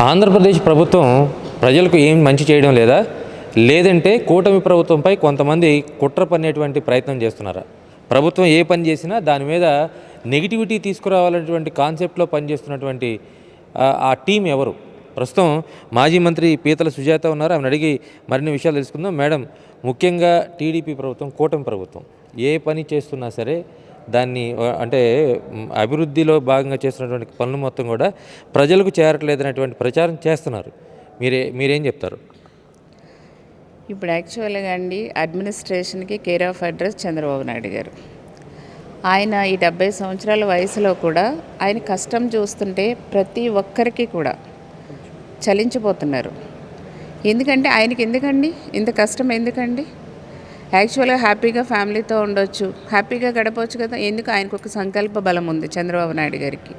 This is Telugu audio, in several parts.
ఆంధ్రప్రదేశ్ ప్రభుత్వం ప్రజలకు ఏం మంచి చేయడం లేదా, లేదంటే కూటమి ప్రభుత్వంపై కొంతమంది కుట్ర పన్నేటువంటి ప్రయత్నం చేస్తున్నారా? ప్రభుత్వం ఏ పని చేసినా దాని మీద నెగిటివిటీ తీసుకురావాలనేటువంటి కాన్సెప్ట్లో పనిచేస్తున్నటువంటి ఆ టీం ఎవరు? ప్రస్తుతం మాజీ మంత్రి పీతల సుజాత ఉన్నారు. ఆమెను అడిగి మరిన్ని విషయాలు తెలుసుకుందాం. మేడం, ముఖ్యంగా టీడీపీ ప్రభుత్వం, కూటమి ప్రభుత్వం ఏ పని చేస్తున్నా సరే దాన్ని అంటే అభివృద్ధిలో భాగంగా చేస్తున్నటువంటి పనులు మొత్తం కూడా ప్రజలకు చేరట్లేదనేటువంటి ప్రచారం చేస్తున్నారు. మీరేం చెప్తారు? ఇప్పుడు యాక్చువల్గా అండి, అడ్మినిస్ట్రేషన్కి care of address Chandrababu Naidu గారు. ఆయన ఈ 70 సంవత్సరాల వయసులో కూడా ఆయన కష్టం చూస్తుంటే ప్రతి ఒక్కరికి కూడా చలించిపోతున్నారు. ఎందుకంటే ఆయనకి ఎందుకండి ఇంత కష్టం? ఎందుకండి? యాక్చువల్గా హ్యాపీగా ఫ్యామిలీతో ఉండొచ్చు, హ్యాపీగా గడపవచ్చు కదా. ఎందుకు? ఆయనకు ఒక సంకల్ప బలం ఉంది చంద్రబాబు నాయుడు గారికి.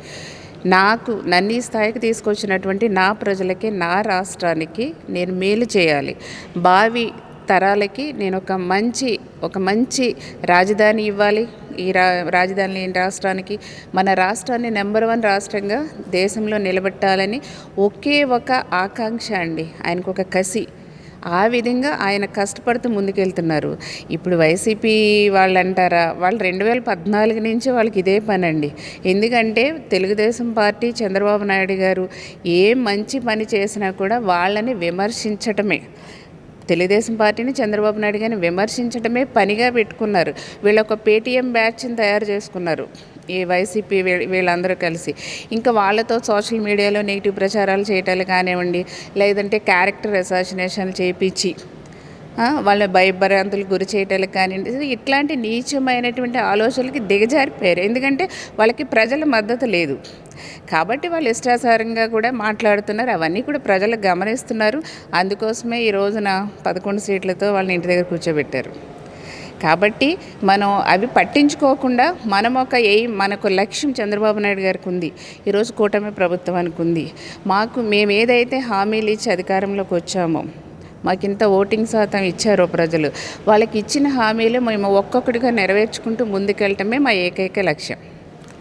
నన్ను ఈ స్థాయికి తీసుకొచ్చినటువంటి నా ప్రజలకి, నా రాష్ట్రానికి నేను మేలు చేయాలి, భావి తరాలకి నేను ఒక మంచి రాజధాని ఇవ్వాలి, ఈ రాజధాని లేని రాష్ట్రానికి, మన రాష్ట్రాన్ని నెంబర్ 1 రాష్ట్రంగా దేశంలో నిలబెట్టాలని ఒకే ఒక ఆకాంక్ష అండి. ఆయనకు ఒక కసి. ఆ విధంగా ఆయన కష్టపడుతూ ముందుకెళ్తున్నారు. ఇప్పుడు వైసీపీ వాళ్ళు అంటారా, వాళ్ళు 2014 నుంచి వాళ్ళకి ఇదే పని అండి. ఎందుకంటే తెలుగుదేశం పార్టీ, చంద్రబాబు నాయుడు గారు ఏ మంచి పని చేసినా కూడా వాళ్ళని విమర్శించటమే, తెలుగుదేశం పార్టీని, చంద్రబాబు నాయుడు గారిని విమర్శించడమే పనిగా పెట్టుకున్నారు. వీళ్ళు ఒక పేటీఎం బ్యాచ్ని తయారు చేసుకున్నారు, ఈ వైసీపీ వీళ్ళందరూ కలిసి. ఇంకా వాళ్ళతో సోషల్ మీడియాలో నెగిటివ్ ప్రచారాలు చేయటాలు కానివ్వండి, లేదంటే క్యారెక్టర్ అసాసినేషన్లు చేయించి వాళ్ళ భయభ్రాంతులకు గురి చేయటాలకు కానివ్వండి, ఇట్లాంటి నీచమైనటువంటి ఆలోచనలకి దిగజారిపోయారు. ఎందుకంటే వాళ్ళకి ప్రజల మద్దతు లేదు కాబట్టి వాళ్ళు ఇష్టాసారంగా కూడా మాట్లాడుతున్నారు. అవన్నీ కూడా ప్రజలు గమనిస్తున్నారు. అందుకోసమే ఈ రోజున 11 సీట్లతో వాళ్ళని ఇంటి దగ్గర కూర్చోబెట్టారు. కాబట్టి మనం అవి పట్టించుకోకుండా మనకు లక్ష్యం చంద్రబాబు నాయుడు గారికి ఉంది, ఈరోజు కూటమి ప్రభుత్వానికి ఉంది. మేము ఏదైతే హామీలు ఇచ్చి అధికారంలోకి వచ్చామో, మాకింత ఓటింగ్ శాతం ఇచ్చారో ప్రజలు, వాళ్ళకి ఇచ్చిన హామీలు మేము ఒక్కొక్కటిగా నెరవేర్చుకుంటూ ముందుకెళ్ళటమే మా ఏకైక లక్ష్యం.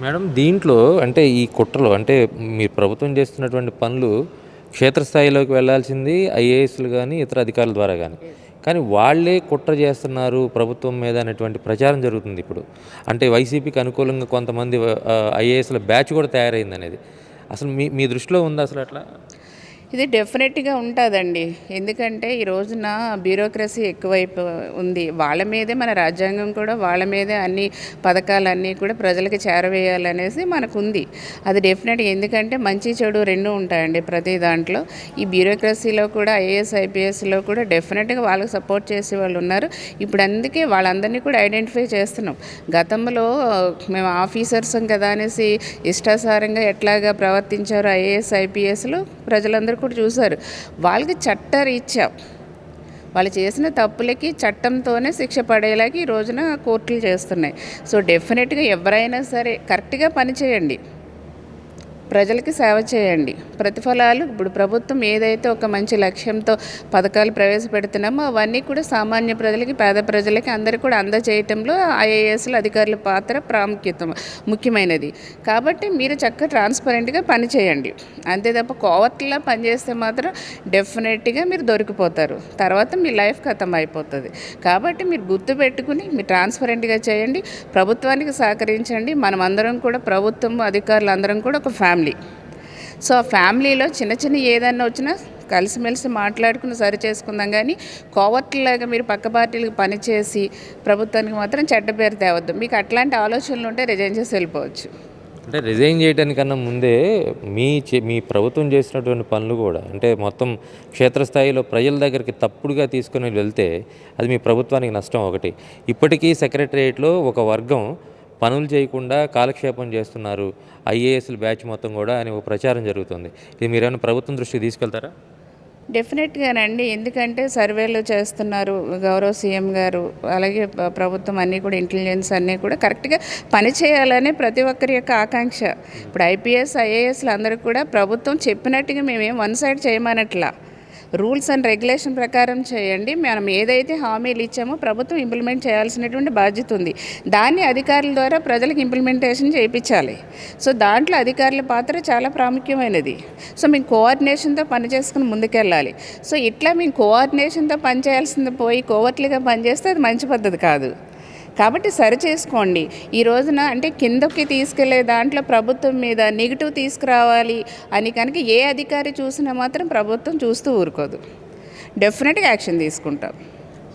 మేడం, దీంట్లో అంటే ఈ కుట్రలో అంటే మీరు ప్రభుత్వం చేస్తున్నటువంటి పనులు క్షేత్రస్థాయిలోకి వెళ్ళాల్సింది ఐఏఎస్లు కానీ ఇతర అధికారుల ద్వారా కానీ వాళ్ళే కుట్ర చేస్తున్నారు ప్రభుత్వం మీద అనేటువంటి ప్రచారం జరుగుతుంది ఇప్పుడు. అంటే వైసీపీకి అనుకూలంగా కొంతమంది ఐఏఎస్ల బ్యాచ్ కూడా తయారైంది అనేది అసలు మీ దృష్టిలో ఉందా అసలు అట్లా? ఇది డెఫినెట్గా ఉంటుందండి. ఎందుకంటే ఈ రోజున బ్యూరోక్రసీ ఎక్కువైపు ఉంది. వాళ్ళ మీదే మన రాజ్యాంగం కూడా, వాళ్ళ మీదే అన్ని పథకాలన్నీ కూడా ప్రజలకి చేరవేయాలనేసి మనకు ఉంది. అది డెఫినెట్గా, ఎందుకంటే మంచి చెడు రెండు ఉంటాయండి ప్రతి దాంట్లో. ఈ బ్యూరోక్రసీలో కూడా, ఐఏఎస్ ఐపీఎస్లో కూడా డెఫినెట్గా వాళ్ళకి సపోర్ట్ చేసే వాళ్ళు uన్నారు. ఇప్పుడు అందుకే వాళ్ళందరినీ కూడా ఐడెంటిఫై చేస్తున్నాం. గతంలో మేము ఆఫీసర్స్ కదా అనేసి ఇష్టాసారంగా ఎట్లాగా ప్రవర్తించారు ఐఏఎస్ ఐపీఎస్లు ప్రజలందరూ కూడా చూశారు. వాళ్ళకి చట్టరీత్యా వాళ్ళు చేసిన తప్పులకి చట్టంతోనే శిక్ష పడేలాగా ఈ రోజున కోర్టులు చేస్తున్నాయి. సో డెఫినెట్గా ఎవరైనా సరే కరెక్ట్గా పనిచేయండి, ప్రజలకి సేవ చేయండి. ప్రతిఫలాలు ఇప్పుడు ప్రభుత్వం ఏదైతే ఒక మంచి లక్ష్యంతో పథకాలు ప్రవేశపెడుతున్నామో అవన్నీ కూడా సామాన్య ప్రజలకి, పేద ప్రజలకి అందరికీ కూడా అందజేయటంలో ఐఏఎస్ల అధికారుల పాత్ర ముఖ్యమైనది. కాబట్టి మీరు చక్కగా ట్రాన్స్పరెంట్గా పనిచేయండి. అంతే తప్ప కోవర్ట్లా పనిచేస్తే మాత్రం డెఫినెట్గా మీరు దొరికిపోతారు. తర్వాత మీ లైఫ్ ఖతం అయిపోతుంది. కాబట్టి మీరు గుర్తుపెట్టుకుని మీరు ట్రాన్స్పరెంట్గా చేయండి, ప్రభుత్వానికి సహకరించండి. మనమందరం కూడా, ప్రభుత్వం అధికారులు అందరం కూడా ఒక ఫ్యామిలీ. సో ఆ ఫ్యామిలీలో చిన్న ఏదన్నా వచ్చినా కలిసిమెలిసి మాట్లాడుకుని సరి చేసుకుందాం. కానీ కోవర్ట్లాగా మీరు పక్క పార్టీలకు పనిచేసి ప్రభుత్వానికి మాత్రం చెడ్డ పేరు తేవద్దు. మీకు అట్లాంటి ఆలోచనలు ఉంటే రిజైన్ చేసి వెళ్ళిపోవచ్చు. అంటే రిజైన్ చేయడానికన్నా ముందే మీ ప్రభుత్వం చేసినటువంటి పనులు కూడా అంటే మొత్తం క్షేత్రస్థాయిలో ప్రజల దగ్గరికి తప్పుడుగా తీసుకుని వెళ్తే అది మీ ప్రభుత్వానికి నష్టం. ఒకటి, ఇప్పటికీ సెక్రటరియట్లో ఒక వర్గం పనులు చేయకుండా కాలక్షేపం చేస్తున్నారు ఐఏఎస్ల బ్యాచ్ మొత్తం కూడా అని ఒక ప్రచారం జరుగుతుంది. ఇది మీరేమైనా ప్రభుత్వం దృష్టికి తీసుకెళ్తారా? డెఫినెట్గానండి. ఎందుకంటే సర్వేలు చేస్తున్నారు గౌరవ సీఎం గారు, అలాగే ప్రభుత్వం అన్నీ కూడా, ఇంటెలిజెన్స్ అన్నీ కూడా కరెక్ట్గా పనిచేయాలనే ప్రతి ఒక్కరి యొక్క ఆకాంక్ష. ఇప్పుడు ఐపీఎస్ ఐఏఎస్లు అందరూ కూడా ప్రభుత్వం చెప్పినట్టుగా మేమేం వన్ సైడ్ చేయమనట్లా, రూల్స్ అండ్ రెగ్యులేషన్ ప్రకారం చేయండి. మనం ఏదైతే హామీలు ఇచ్చామో ప్రభుత్వం ఇంప్లిమెంట్ చేయాల్సినటువంటి బాధ్యత ఉంది. దాన్ని అధికారుల ద్వారా ప్రజలకు ఇంప్లిమెంటేషన్ చేయించాలి. సో దాంట్లో అధికారుల పాత్ర చాలా ప్రాముఖ్యమైనది. సో మేము కోఆర్డినేషన్తో పనిచేసుకుని ముందుకెళ్ళాలి. సో ఇట్లా మేము కోఆర్డినేషన్తో పనిచేయాల్సింది పోయి కోవర్ట్లీగా పనిచేస్తే అది మంచి పద్ధతి కాదు. కాబట్టి సరి చేసుకోండి. ఈ రోజున అంటే కిందకి తీసుకెళ్లే దాంట్లో ప్రభుత్వం మీద నెగిటివ్ తీసుకురావాలి అని కనుక ఏ అధికారి చూసినా మాత్రం ప్రభుత్వం చూస్తూ ఊరుకోదు. డెఫినెట్గా యాక్షన్ తీసుకుంటాం.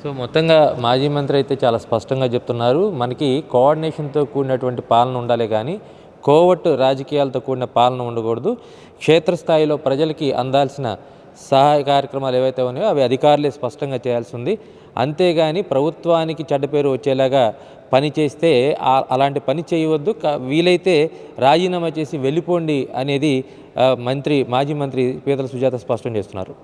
సో మొత్తంగా మాజీ మంత్రి అయితే చాలా స్పష్టంగా చెప్తున్నారు, మనకి కోఆర్డినేషన్తో కూడినటువంటి పాలన ఉండాలి కానీ కోవట్ రాజకీయాలతో కూడిన పాలన ఉండకూడదు. క్షేత్రస్థాయిలో ప్రజలకి అందాల్సిన సహాయ కార్యక్రమాలు ఏవైతే ఉన్నాయో అవి అధికారులే స్పష్టంగా చేయాల్సి ఉంది. అంతేగాని ప్రభుత్వానికి చెడ్డ పేరు వచ్చేలాగా పని చేస్తే అలాంటి పని చేయవద్దు. వీలైతే రాజీనామా చేసి వెళ్ళిపోండి అనేది మాజీ మంత్రి పీతల సుజాత స్పష్టం చేస్తున్నారు.